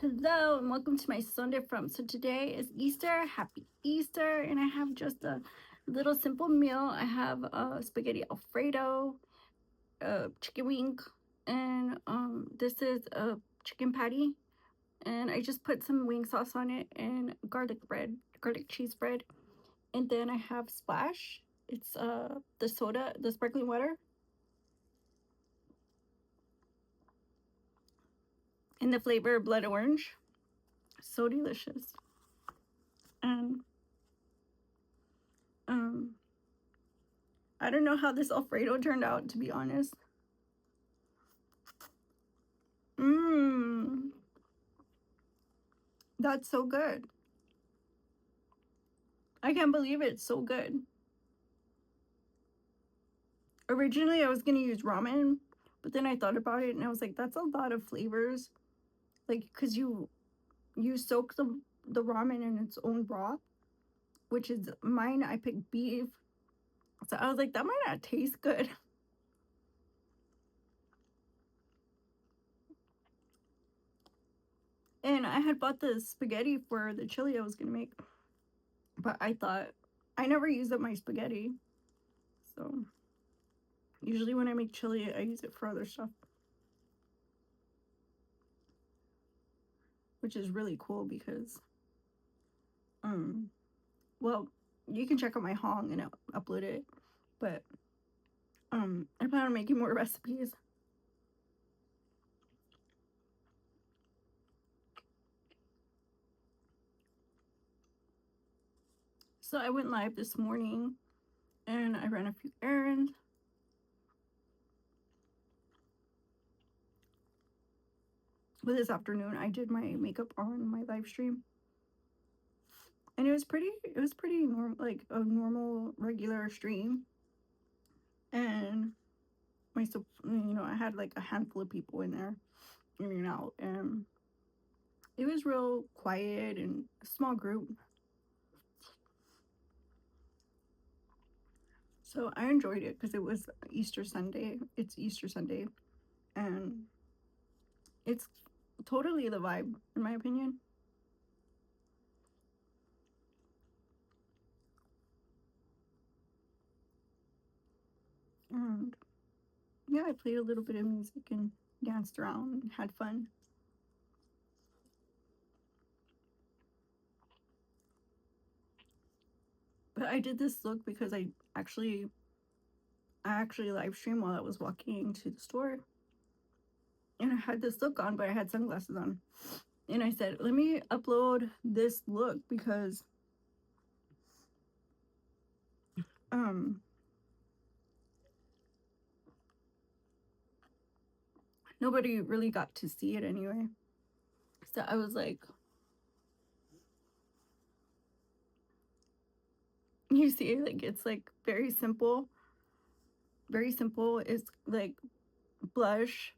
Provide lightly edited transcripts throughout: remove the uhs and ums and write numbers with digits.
Hello and welcome to my Sunday from. So today is Easter. Happy Easter, and I have just a little simple meal. I have spaghetti Alfredo, chicken wing, and this is a chicken patty, and I just put some wing sauce on it and garlic cheese bread, and then I have Splash. It's the soda, the sparkling water, in the flavor blood orange. So delicious. And um I don't know how this Alfredo turned out, to be honest. Mmm, that's so good. I can't believe it's so good. Originally, I was gonna use ramen, but then I thought about it and I was like, that's a lot of flavors. Like, cause you soak the ramen in its own broth, which is mine. I picked beef, so I was like, that might not taste good. And I had bought the spaghetti for the chili I was gonna make, but I thought I never use up my spaghetti, so usually when I make chili, I use it for other stuff, which is really cool because um well, you can check out my haul and upload it, but I plan on making more recipes. So I went live this morning and I ran a few errands. But this afternoon I did my makeup on my live stream, and it was pretty normal, like a normal regular stream. And I had like a handful of people in there in and out, and it was real quiet and a small group. So I enjoyed it because it was Easter Sunday. It's Easter Sunday, and it's totally the vibe, in my opinion. And yeah, I played a little bit of music and danced around and had fun. But I did this look because I actually live streamed while I was walking to the store, and I had this look on, but I had sunglasses on. And I said, let me upload this look because um nobody really got to see it anyway. So I was like, you see, like it's like very simple. Very simple. It's like blush,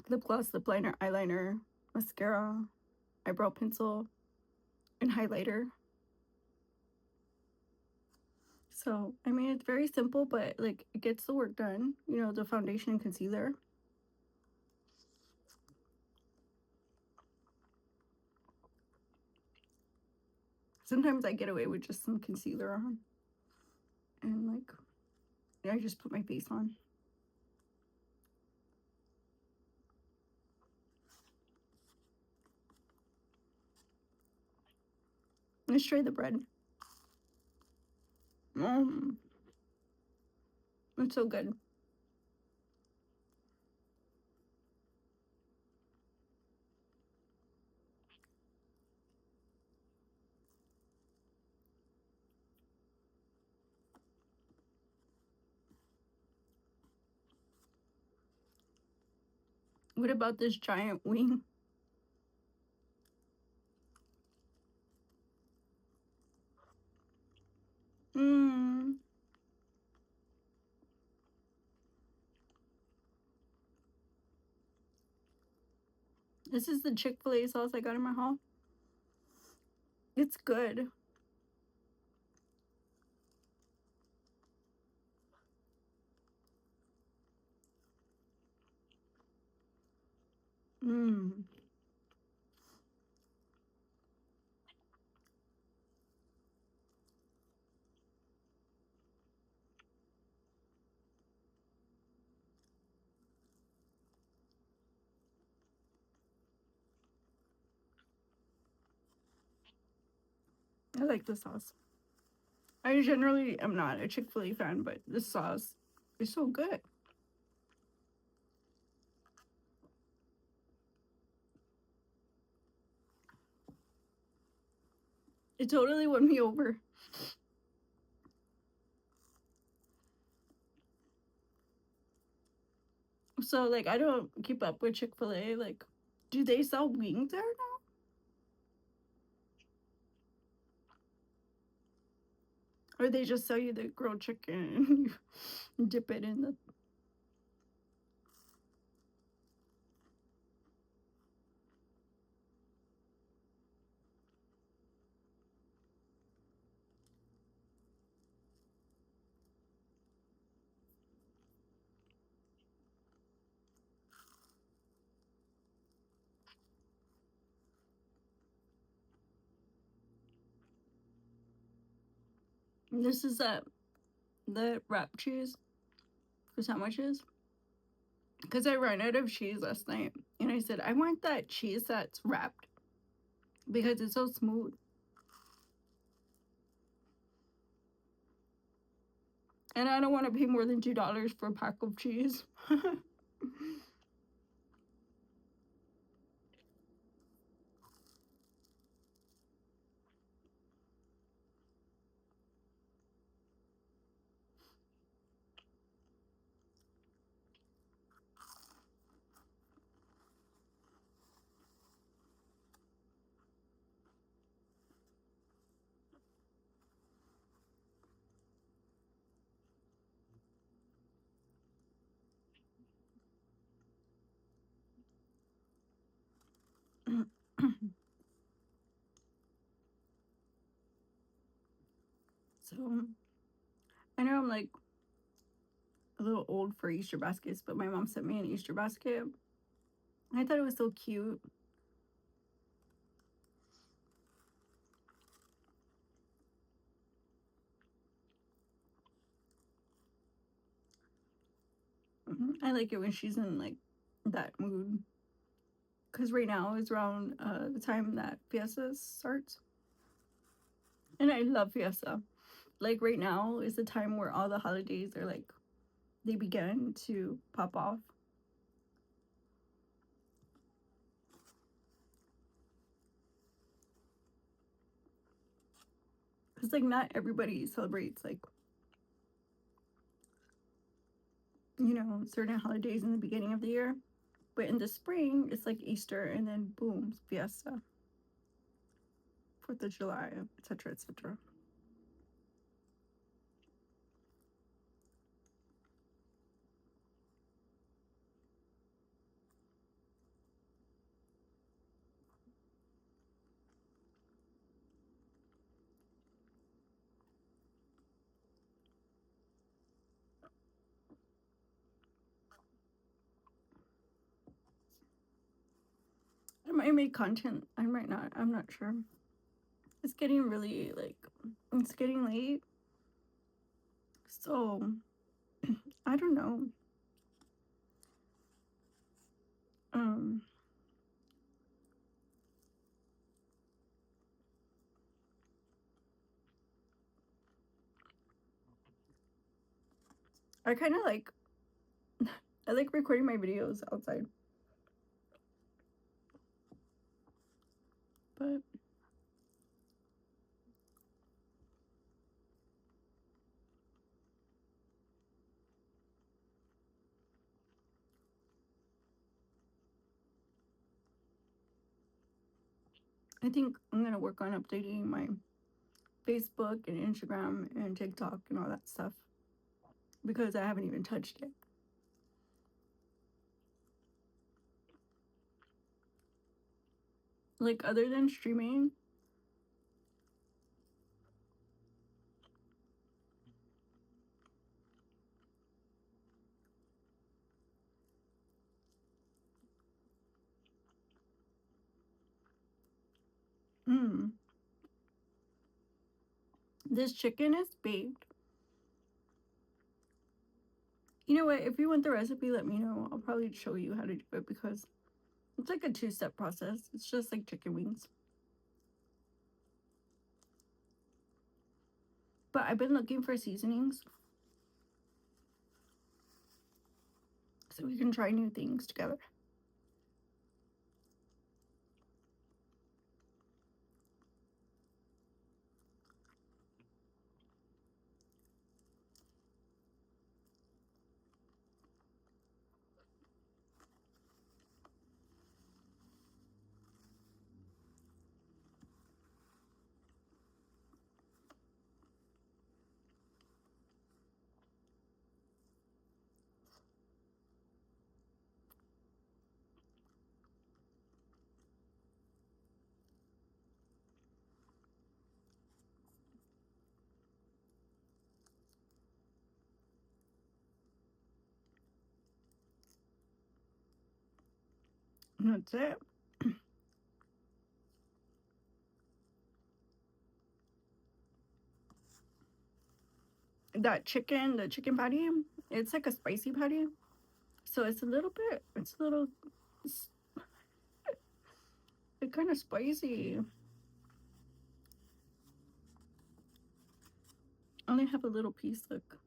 lip gloss, lip liner, eyeliner, mascara, eyebrow pencil, and highlighter. So, I mean, it's very simple, but like it gets the work done. The foundation and concealer. Sometimes I get away with just some concealer on, and like I just put my face on. Let's try the bread. Mm, it's so good. What about this giant wing? Mmm. This is the Chick-fil-A sauce I got in my haul. It's good. Mmm. I like the sauce. I generally am not a Chick-fil-A fan, but this sauce is so good. It totally won me over. So like I don't keep up with Chick-fil-A. Like, do they sell wings there now? Or they just sell you the grilled chicken and you dip it in the. This is the wrap cheese for sandwiches. Because I ran out of cheese last night. And I said, I want that cheese that's wrapped because it's so smooth. And I don't want to pay more than $2 for a pack of cheese. So I know I'm like a little old for Easter baskets, but my mom sent me an Easter basket. I thought it was so cute. I like it when she's in like that mood. Because right now is around the time that Fiesta starts. And I love Fiesta. Like right now is the time where all the holidays are like, they begin to pop off. Because like not everybody celebrates like, you know, certain holidays in the beginning of the year. But in the spring, it's like Easter and then boom, Fiesta, 4th of July, etc., etc. I might make content. I might not. I'm not sure. It's getting really like, it's getting late. So I don't know. Um, I kind of like, I like recording my videos outside, but I think I'm gonna work on updating my Facebook and Instagram and TikTok and all that stuff because I haven't even touched it. Like other than streaming, mm, this chicken is baked. You know what? If you want the recipe, let me know. I'll probably show you how to do it because it's like a two-step process. It's just like chicken wings. But I've been looking for seasonings so we can try new things together. And that's it. That chicken, the chicken patty, it's like a spicy patty. So it's a little bit, it's a little, it's kind of spicy. I only have a little piece, look.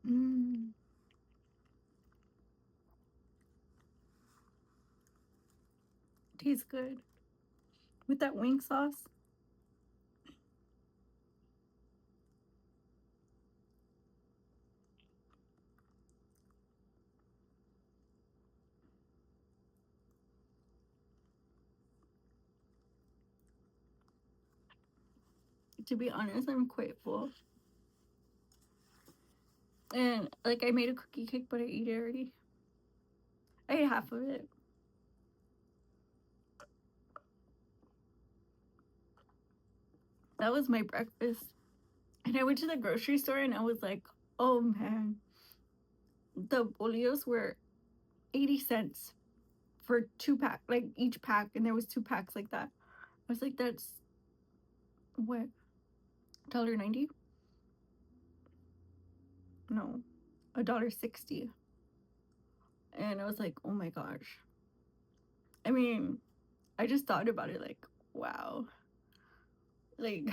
Mmm, tastes good. With that wing sauce. To be honest, I'm quite full. And like I made a cookie cake, but I ate it already. I ate half of it. That was my breakfast. And I went to the grocery store and I was like, oh man, the bolillos were 80 cents for 2 pack, like each pack, and there was 2 packs like that. I was like, that's what, $1.90? No, $1.60. And I was like, oh my gosh. I mean, I just thought about it like, wow. Like,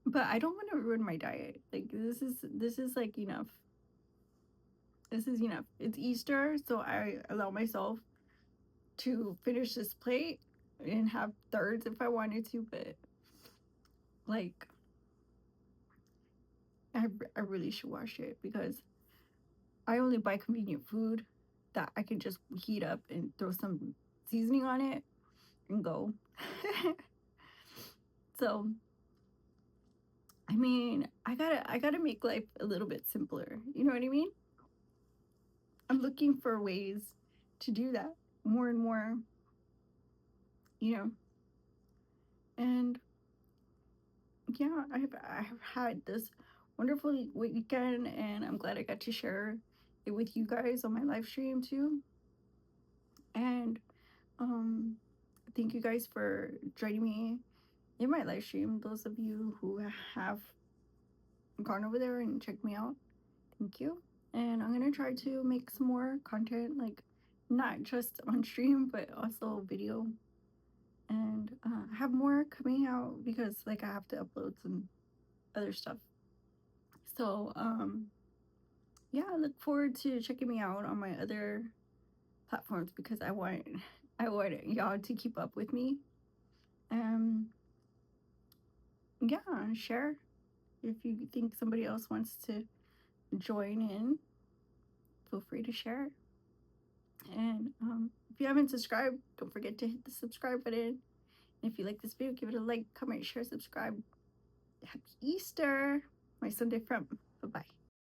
but I don't want to ruin my diet. Like this is like enough. This is enough. It's Easter, so I allow myself to finish this plate and have thirds if I wanted to, but like I really should wash it because I only buy convenient food that I can just heat up and throw some seasoning on it and go. So I mean, I gotta make life a little bit simpler. You know what I mean? I'm looking for ways to do that more and more, you know. And yeah, I have had this wonderful weekend, and I'm glad I got to share it with you guys on my live stream too. And um, thank you guys for joining me in my live stream. Those of you who have gone over there and checked me out, thank you. And I'm gonna try to make some more content, like not just on stream, but also video, and have more coming out because like I have to upload some other stuff. So yeah, I look forward to checking me out on my other platforms because I want y'all to keep up with me. Um yeah, share if you think somebody else wants to join in, feel free to share. And if you haven't subscribed, don't forget to hit the subscribe button. And if you like this video, give it a like, comment, share, subscribe. Happy Easter, my Sunday friend. Bye bye.